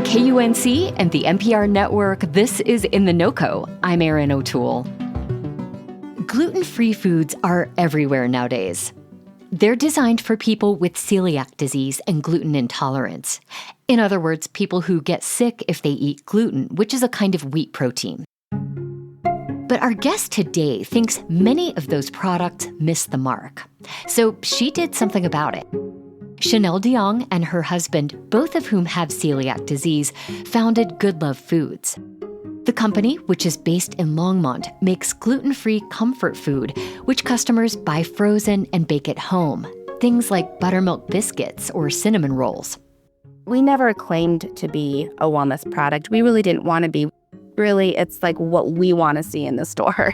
KUNC and the NPR network, this is In The NoCo. I'm Erin O'Toole. Gluten-free foods are everywhere nowadays. They're designed for people with celiac disease and gluten intolerance. In other words, people who get sick if they eat gluten, which is a kind of wheat protein. But our guest today thinks many of those products miss the mark. So she did something about it. Chennelle DeYoung and her husband, both of whom have celiac disease, founded GoodLove Foods. The company, which is based in Longmont, makes gluten-free comfort food, which customers buy frozen and bake at home. Things like buttermilk biscuits or cinnamon rolls. We never claimed to be a wellness product. We really didn't want to be. Really, it's like what we want to see in the store.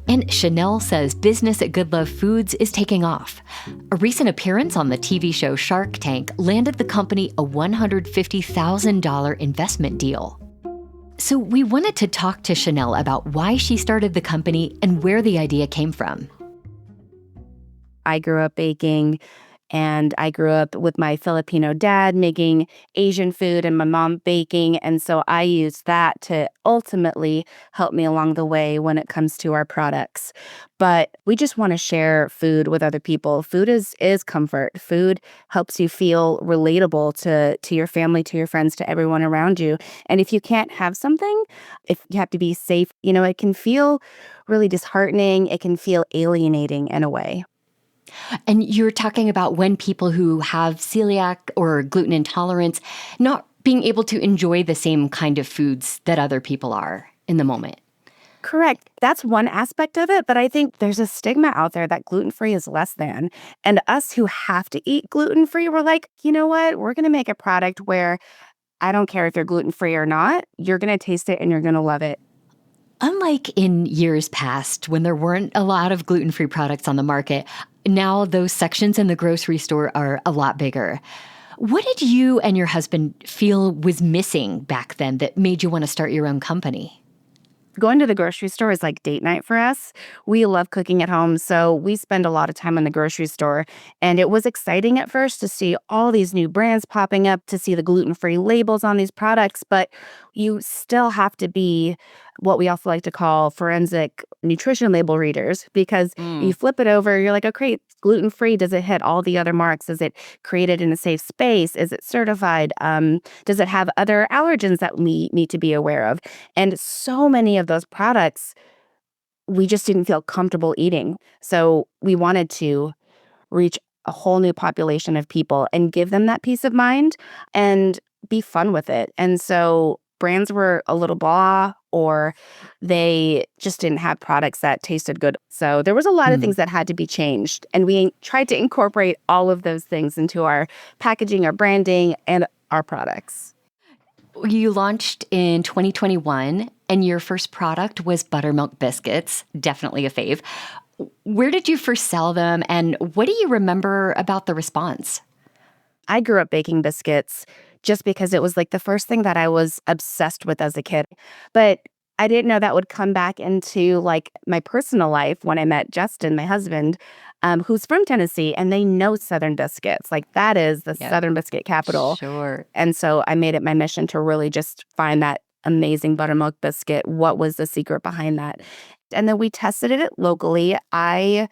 And Chennelle says business at GoodLove Foods is taking off. A recent appearance on the TV show Shark Tank landed the company a $150,000 investment deal. So we wanted to talk to Chennelle about why she started the company and where the idea came from. I grew up baking, and I grew up with my Filipino dad making Asian food and my mom baking. And so I used that to ultimately help me along the way when it comes to our products. But we just want to share food with other people. Food is comfort. Food helps you feel relatable to your family, to your friends, to everyone around you. And if you can't have something, if you have to be safe, it can feel really disheartening. It can feel alienating in a way. And you're talking about when people who have celiac or gluten intolerance not being able to enjoy the same kind of foods that other people are in the moment. Correct. That's one aspect of it, but I think there's a stigma out there that gluten-free is less than. And us who have to eat gluten-free, we're like, you know what? We're going to make a product where I don't care if you're gluten-free or not. You're going to taste it and you're going to love it. Unlike in years past, when there weren't a lot of gluten-free products on the market, now those sections in the grocery store are a lot bigger. What did you and your husband feel was missing back then that made you want to start your own company? Going to the grocery store is like date night for us. We love cooking at home, so we spend a lot of time in the grocery store. And it was exciting at first to see all these new brands popping up, to see the gluten-free labels on these products, but you still have to be what we also like to call forensic nutrition label readers, because you flip it over, you're like, okay, it's gluten-free. Does it hit all the other marks? Is it created in a safe space? Is it certified? Does it have other allergens that we need to be aware of? And so many of those products, we just didn't feel comfortable eating. So we wanted to reach a whole new population of people and give them that peace of mind and be fun with it. And so brands were a little blah, or they just didn't have products that tasted good. So there was a lot of things that had to be changed. And we tried to incorporate all of those things into our packaging, our branding, and our products. You launched in 2021, and your first product was buttermilk biscuits, definitely a fave. Where did you first sell them, and what do you remember about the response? I grew up baking biscuits just because it was like the first thing that I was obsessed with as a kid. But I didn't know that would come back into like my personal life when I met Justin, my husband, who's from Tennessee, and they know Southern biscuits. Like that is the Southern biscuit capital. Sure. And so I made it my mission to really just find that amazing buttermilk biscuit. What was the secret behind that? And then we tested it locally. I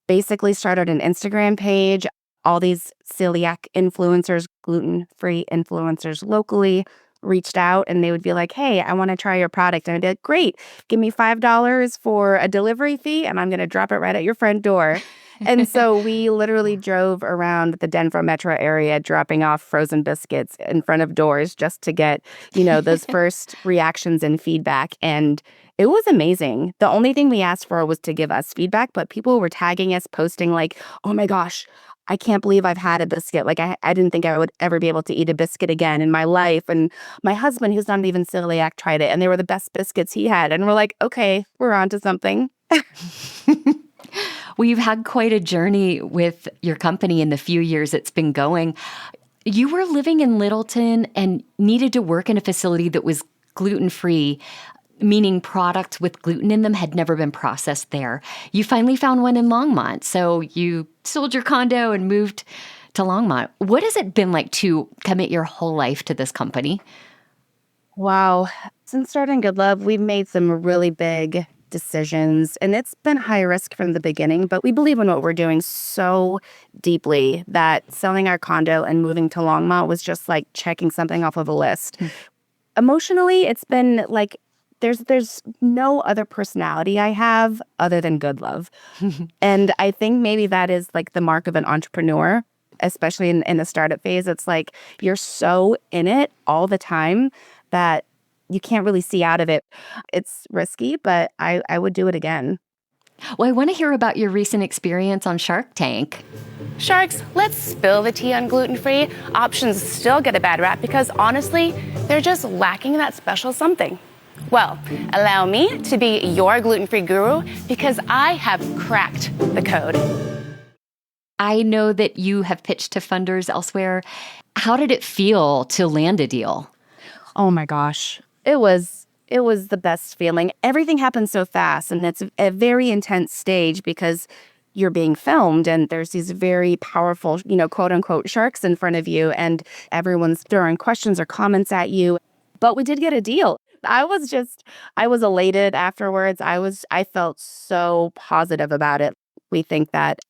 basically started an Instagram page. All these celiac influencers, gluten-free influencers locally reached out, and they would be like, hey, I want to try your product. And I'd be like, great, give me $5 for a delivery fee, and I'm going to drop it right at your front door. And so we literally drove around the Denver metro area dropping off frozen biscuits in front of doors just to get, those first reactions and feedback. And it was amazing. The only thing we asked for was to give us feedback, but people were tagging us, posting like, oh my gosh, I can't believe I've had a biscuit. Like, I didn't think I would ever be able to eat a biscuit again in my life. And my husband, who's not even celiac, tried it, and they were the best biscuits he had. And we're like, okay, we're on to something. Well, you've had quite a journey with your company in the few years it's been going. You were living in Littleton and needed to work in a facility that was gluten-free, meaning products with gluten in them had never been processed there. You finally found one in Longmont, so you sold your condo and moved to Longmont. What has it been like to commit your whole life to this company? Wow. Since starting GoodLove, we've made some really big decisions, and it's been high risk from the beginning, but we believe in what we're doing so deeply that selling our condo and moving to Longmont was just like checking something off of a list. Emotionally, it's been like there's no other personality I have other than GoodLove. And I think maybe that is like the mark of an entrepreneur, especially in the startup phase. It's like you're so in it all the time that you can't really see out of it. It's risky, but I would do it again. Well, I want to hear about your recent experience on Shark Tank. Sharks, let's spill the tea on gluten-free. Options still get a bad rap because honestly, they're just lacking that special something. Well, allow me to be your gluten-free guru because I have cracked the code. I know that you have pitched to funders elsewhere. How did it feel to land a deal? Oh my gosh. It was the best feeling. Everything happened so fast, and it's a very intense stage because you're being filmed and there's these very powerful, quote unquote sharks in front of you, and everyone's throwing questions or comments at you. But we did get a deal. I was elated afterwards. I felt so positive about it. We think that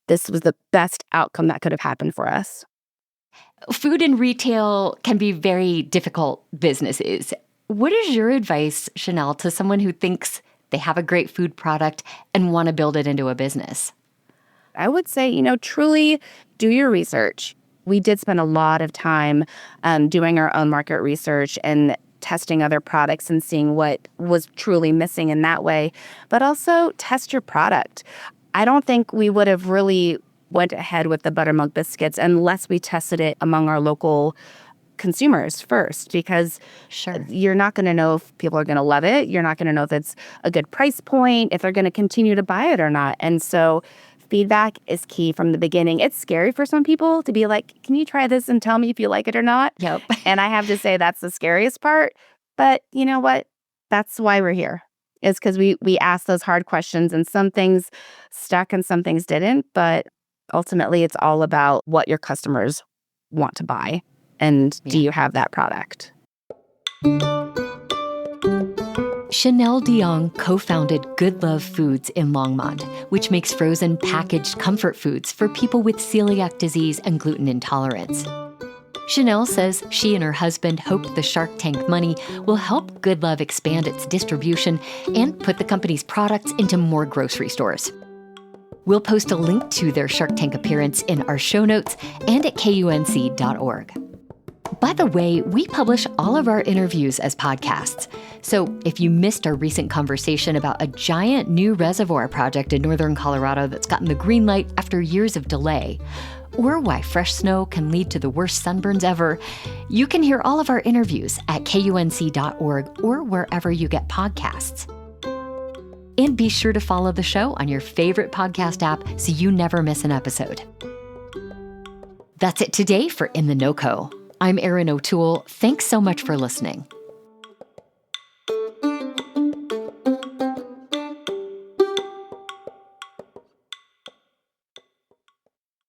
this was the best outcome that could have happened for us. Food and retail can be very difficult businesses. What is your advice, Chennelle, to someone who thinks they have a great food product and want to build it into a business? I would say, truly do your research. We did spend a lot of time doing our own market research and testing other products and seeing what was truly missing in that way, but also test your product. I don't think we would have really went ahead with the buttermilk biscuits unless we tested it among our local consumers first, because you're not going to know if people are going to love it. You're not going to know if it's a good price point, if they're going to continue to buy it or not. And so feedback is key from the beginning. It's scary for some people to be like, can you try this and tell me if you like it or not? Yep. And I have to say that's the scariest part. But you know what? That's why we're here. Is because we asked those hard questions, and some things stuck and some things didn't. But ultimately, it's all about what your customers want to buy. And do you have that product? Chennelle DeYoung co-founded GoodLove Foods in Longmont, which makes frozen packaged comfort foods for people with celiac disease and gluten intolerance. Chennelle says she and her husband hope the Shark Tank money will help GoodLove expand its distribution and put the company's products into more grocery stores. We'll post a link to their Shark Tank appearance in our show notes and at KUNC.org. By the way, we publish all of our interviews as podcasts. So if you missed our recent conversation about a giant new reservoir project in northern Colorado that's gotten the green light after years of delay, or why fresh snow can lead to the worst sunburns ever, you can hear all of our interviews at KUNC.org or wherever you get podcasts. And be sure to follow the show on your favorite podcast app so you never miss an episode. That's it today for In The NoCo. I'm Erin O'Toole. Thanks so much for listening.